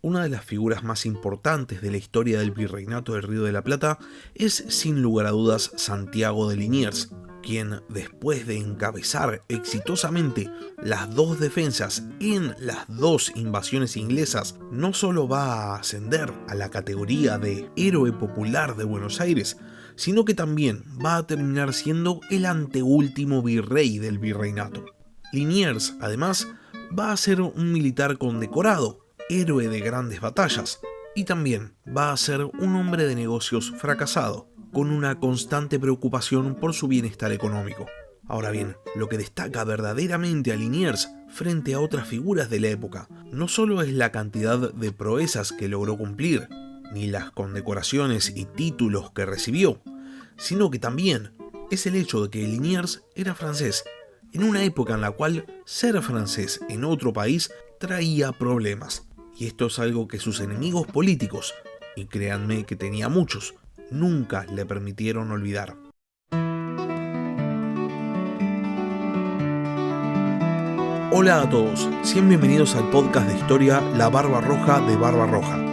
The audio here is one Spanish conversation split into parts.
Una de las figuras más importantes de la historia del Virreinato del Río de la Plata es, sin lugar a dudas, Santiago de Liniers, quien, después de encabezar exitosamente las dos defensas en las dos invasiones inglesas, no solo va a ascender a la categoría de héroe popular de Buenos Aires, sino que también va a terminar siendo el anteúltimo virrey del virreinato. Liniers, además, va a ser un militar condecorado, héroe de grandes batallas, y también va a ser un hombre de negocios fracasado, con una constante preocupación por su bienestar económico. Ahora bien, lo que destaca verdaderamente a Liniers frente a otras figuras de la época no solo es la cantidad de proezas que logró cumplir, ni las condecoraciones y títulos que recibió, sino que también es el hecho de que Liniers era francés, en una época en la cual ser francés en otro país traía problemas. Y esto es algo que sus enemigos políticos, y créanme que tenía muchos, nunca le permitieron olvidar. Hola a todos, sean bienvenidos al podcast de historia La Barba Roja de Barba Roja.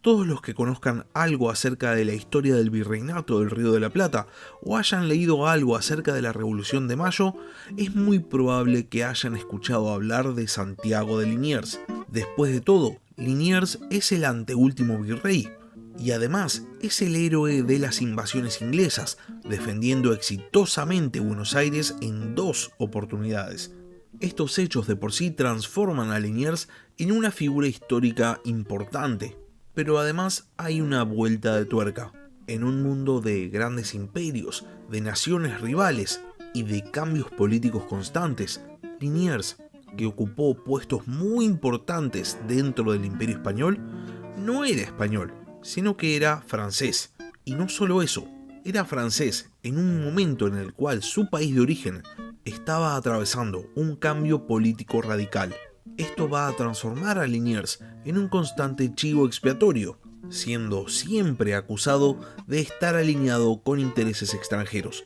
Todos los que conozcan algo acerca de la historia del Virreinato del Río de la Plata o hayan leído algo acerca de la Revolución de Mayo, es muy probable que hayan escuchado hablar de Santiago de Liniers. Después de todo, Liniers es el anteúltimo virrey y además es el héroe de las invasiones inglesas, defendiendo exitosamente Buenos Aires en dos oportunidades. Estos hechos de por sí transforman a Liniers en una figura histórica importante. Pero además hay una vuelta de tuerca. En un mundo de grandes imperios, de naciones rivales y de cambios políticos constantes, Liniers, que ocupó puestos muy importantes dentro del Imperio Español, no era español, sino que era francés. Y no solo eso, era francés en un momento en el cual su país de origen estaba atravesando un cambio político radical. Esto va a transformar a Liniers en un constante chivo expiatorio, siendo siempre acusado de estar alineado con intereses extranjeros.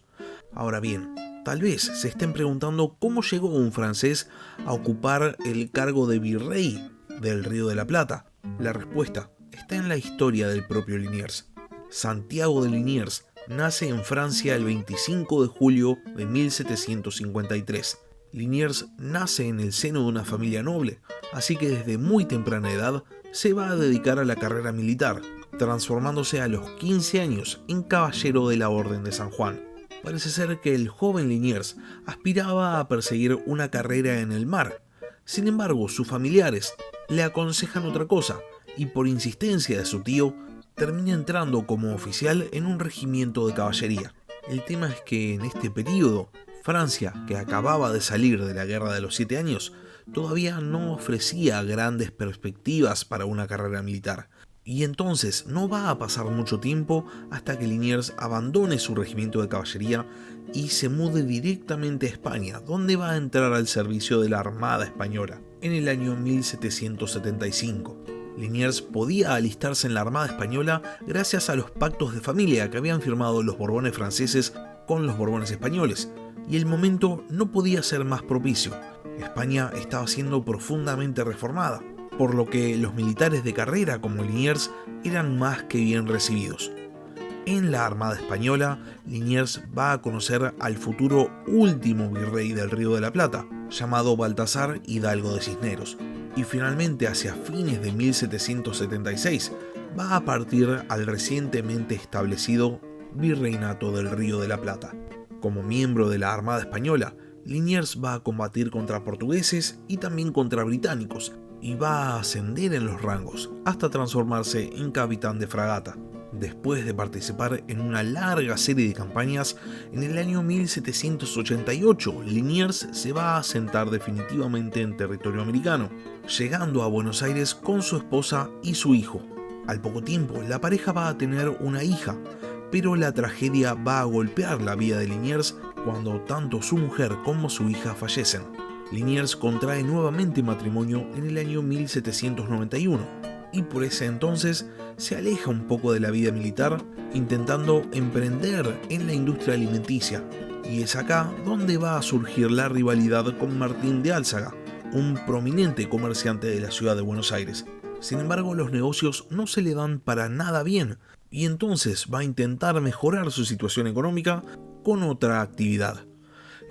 Ahora bien, tal vez se estén preguntando cómo llegó un francés a ocupar el cargo de virrey del Río de la Plata. La respuesta está en la historia del propio Liniers. Santiago de Liniers nace en Francia el 25 de julio de 1753. Liniers nace en el seno de una familia noble, así que desde muy temprana edad se va a dedicar a la carrera militar, transformándose a los 15 años en caballero de la Orden de San Juan. Parece ser que el joven Liniers aspiraba a perseguir una carrera en el mar. Sin embargo, sus familiares le aconsejan otra cosa, y por insistencia de su tío, termina entrando como oficial en un regimiento de caballería. El tema es que en este periodo, Francia, que acababa de salir de la Guerra de los 7 años, todavía no ofrecía grandes perspectivas para una carrera militar. Y entonces no va a pasar mucho tiempo hasta que Liniers abandone su regimiento de caballería y se mude directamente a España, donde va a entrar al servicio de la Armada Española en el año 1775. Liniers podía alistarse en la Armada Española gracias a los pactos de familia que habían firmado los Borbones franceses con los Borbones españoles, y el momento no podía ser más propicio. España estaba siendo profundamente reformada, por lo que los militares de carrera como Liniers eran más que bien recibidos. En la Armada Española, Liniers va a conocer al futuro último virrey del Río de la Plata, llamado Baltasar Hidalgo de Cisneros, y finalmente hacia fines de 1776 va a partir al recientemente establecido Virreinato del Río de la Plata. Como miembro de la Armada Española, Liniers va a combatir contra portugueses y también contra británicos, y va a ascender en los rangos hasta transformarse en capitán de fragata. Después de participar en una larga serie de campañas, en el año 1788 Liniers se va a asentar definitivamente en territorio americano, llegando a Buenos Aires con su esposa y su hijo. Al poco tiempo, la pareja va a tener una hija, pero la tragedia va a golpear la vida de Liniers cuando tanto su mujer como su hija fallecen. Liniers contrae nuevamente matrimonio en el año 1791 y por ese entonces se aleja un poco de la vida militar, intentando emprender en la industria alimenticia. Y es acá donde va a surgir la rivalidad con Martín de Álzaga, un prominente comerciante de la ciudad de Buenos Aires. Sin embargo, los negocios no se le dan para nada bien, y entonces va a intentar mejorar su situación económica con otra actividad.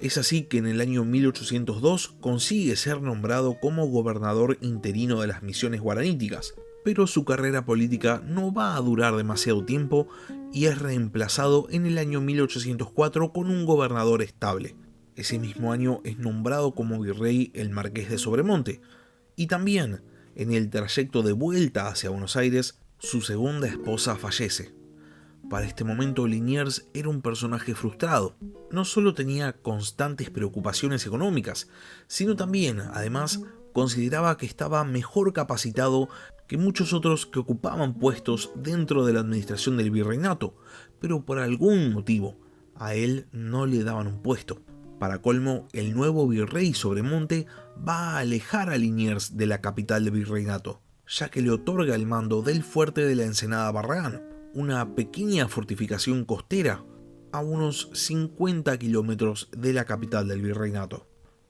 Es así que en el año 1802 consigue ser nombrado como gobernador interino de las Misiones Guaraníticas, pero su carrera política no va a durar demasiado tiempo y es reemplazado en el año 1804 con un gobernador estable. Ese mismo año es nombrado como virrey el Marqués de Sobremonte, y también, en el trayecto de vuelta hacia Buenos Aires, su segunda esposa fallece. Para este momento Liniers era un personaje frustrado. No solo tenía constantes preocupaciones económicas, sino también, además, consideraba que estaba mejor capacitado que muchos otros que ocupaban puestos dentro de la administración del virreinato, pero por algún motivo a él no le daban un puesto. Para colmo, el nuevo virrey Sobremonte va a alejar a Liniers de la capital del virreinato, ya que le otorga el mando del fuerte de la Ensenada Barragán, una pequeña fortificación costera a unos 50 kilómetros de la capital del virreinato.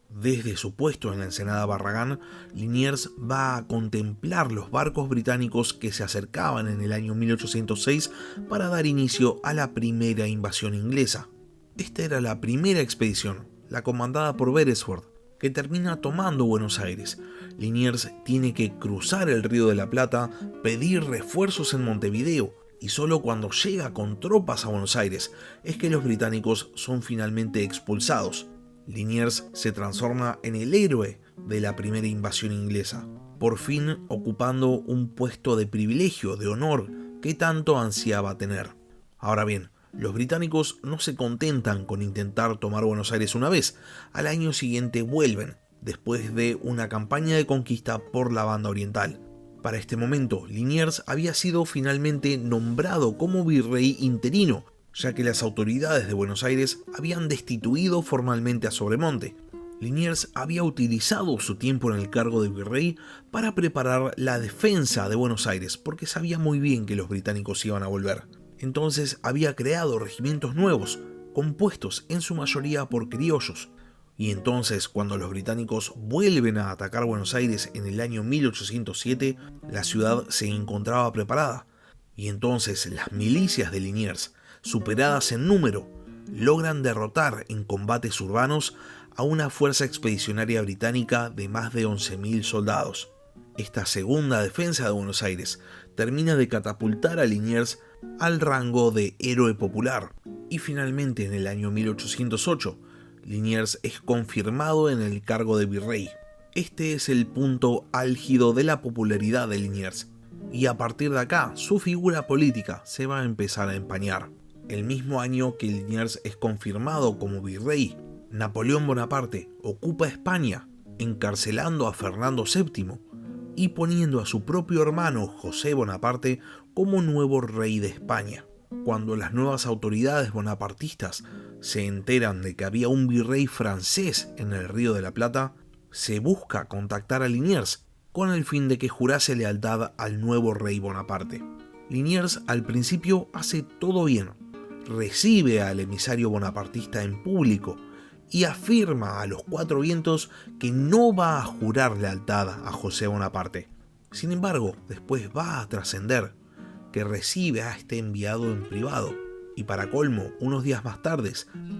Desde su puesto en la Ensenada Barragán, Liniers va a contemplar los barcos británicos que se acercaban en el año 1806 para dar inicio a la primera invasión inglesa. Esta era la primera expedición, la comandada por Beresford, que termina tomando Buenos Aires. Liniers tiene que cruzar el Río de la Plata, pedir refuerzos en Montevideo, y solo cuando llega con tropas a Buenos Aires es que los británicos son finalmente expulsados. Liniers se transforma en el héroe de la primera invasión inglesa, por fin ocupando un puesto de privilegio, de honor, que tanto ansiaba tener. Ahora bien, los británicos no se contentan con intentar tomar Buenos Aires una vez. Al año siguiente vuelven, después de una campaña de conquista por la banda oriental. Para este momento, Liniers había sido finalmente nombrado como virrey interino, ya que las autoridades de Buenos Aires habían destituido formalmente a Sobremonte. Liniers había utilizado su tiempo en el cargo de virrey para preparar la defensa de Buenos Aires, porque sabía muy bien que los británicos iban a volver. Entonces había creado regimientos nuevos, compuestos en su mayoría por criollos. Y entonces, cuando los británicos vuelven a atacar Buenos Aires en el año 1807, la ciudad se encontraba preparada. Y entonces las milicias de Liniers, superadas en número, logran derrotar en combates urbanos a una fuerza expedicionaria británica de más de 11.000 soldados. Esta segunda defensa de Buenos Aires termina de catapultar a Liniers al rango de héroe popular, y finalmente en el año 1808, Liniers es confirmado en el cargo de virrey. Este es el punto álgido de la popularidad de Liniers, y a partir de acá su figura política se va a empezar a empañar. El mismo año que Liniers es confirmado como virrey, Napoleón Bonaparte ocupa España, encarcelando a Fernando VII y poniendo a su propio hermano José Bonaparte como nuevo rey de España. Cuando las nuevas autoridades bonapartistas se enteran de que había un virrey francés en el Río de la Plata, se busca contactar a Liniers con el fin de que jurase lealtad al nuevo rey Bonaparte. Liniers al principio hace todo bien, recibe al emisario bonapartista en público y afirma a los cuatro vientos que no va a jurar lealtad a José Bonaparte. Sin embargo, después va a trascender que recibe a este enviado en privado, y para colmo, unos días más tarde,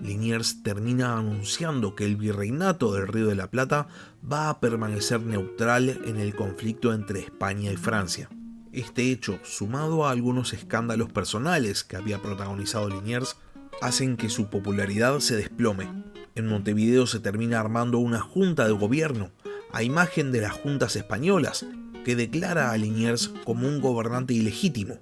Liniers termina anunciando que el virreinato del Río de la Plata va a permanecer neutral en el conflicto entre España y Francia. Este hecho, sumado a algunos escándalos personales que había protagonizado Liniers, hacen que su popularidad se desplome. En Montevideo se termina armando una junta de gobierno, a imagen de las juntas españolas, que declara a Liniers como un gobernante ilegítimo.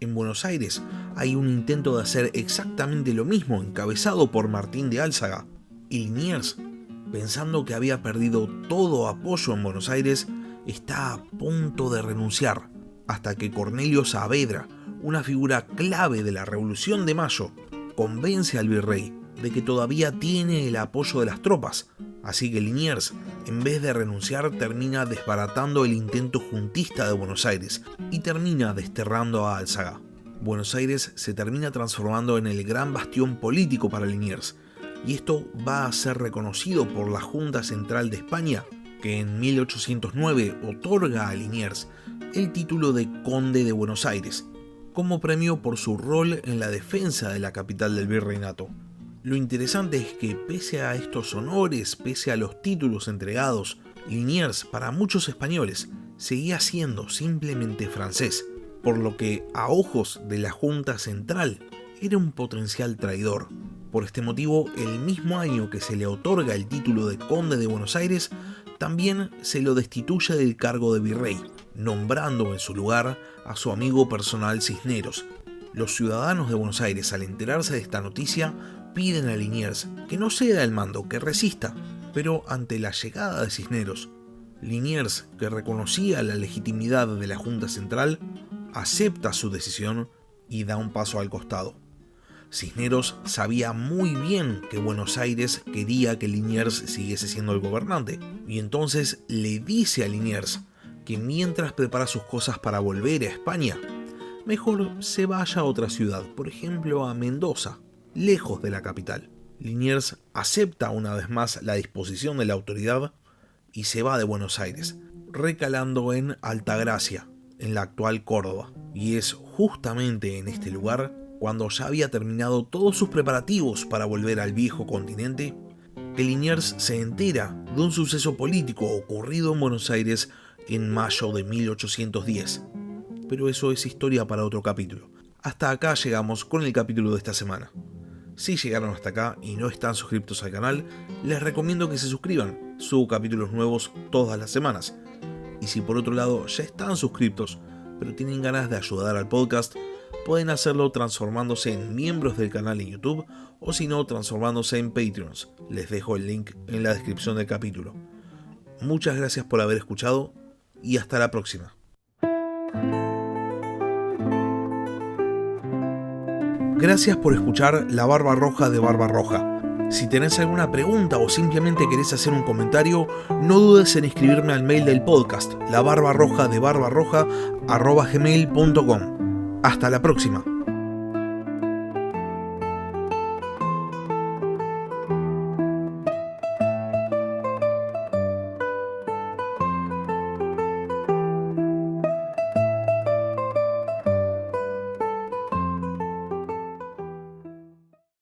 En Buenos Aires hay un intento de hacer exactamente lo mismo, encabezado por Martín de Álzaga, y Liniers, pensando que había perdido todo apoyo en Buenos Aires, está a punto de renunciar, hasta que Cornelio Saavedra, una figura clave de la Revolución de Mayo, convence al virrey de que todavía tiene el apoyo de las tropas, Así que Liniers, en vez de renunciar, termina desbaratando el intento juntista de Buenos Aires y termina desterrando a Álzaga. Buenos Aires se termina transformando en el gran bastión político para Liniers, y esto va a ser reconocido por la Junta Central de España, que en 1809 otorga a Liniers el título de Conde de Buenos Aires, como premio por su rol en la defensa de la capital del virreinato. Lo interesante es que pese a estos honores, pese a los títulos entregados, Liniers para muchos españoles seguía siendo simplemente francés, por lo que a ojos de la Junta Central era un potencial traidor. Por este motivo, el mismo año que se le otorga el título de Conde de Buenos Aires, también se lo destituye del cargo de virrey, nombrando en su lugar a su amigo personal Cisneros. Los ciudadanos de Buenos Aires, al enterarse de esta noticia, piden a Liniers que no ceda el mando, que resista. Pero ante la llegada de Cisneros, Liniers, que reconocía la legitimidad de la Junta Central, acepta su decisión y da un paso al costado. Cisneros sabía muy bien que Buenos Aires quería que Liniers siguiese siendo el gobernante, y entonces le dice a Liniers que mientras prepara sus cosas para volver a España, mejor se vaya a otra ciudad, por ejemplo a Mendoza, lejos de la capital. Liniers acepta una vez más la disposición de la autoridad y se va de Buenos Aires, recalando en Altagracia, en la actual Córdoba. Y es justamente en este lugar, cuando ya había terminado todos sus preparativos para volver al viejo continente, que Liniers se entera de un suceso político ocurrido en Buenos Aires en mayo de 1810. Pero eso es historia para otro capítulo. Hasta acá llegamos con el capítulo de esta semana. Si llegaron hasta acá y no están suscriptos al canal, les recomiendo que se suscriban. Subo capítulos nuevos todas las semanas. Y si por otro lado ya están suscriptos, pero tienen ganas de ayudar al podcast, pueden hacerlo transformándose en miembros del canal en YouTube o si no, transformándose en Patreons. Les dejo el link en la descripción del capítulo. Muchas gracias por haber escuchado y hasta la próxima. Gracias por escuchar La Barba Roja de Barba Roja. Si tenés alguna pregunta o simplemente querés hacer un comentario, no dudes en escribirme al mail del podcast, labarbarrojadebarbarroja@gmail.com. Hasta la próxima.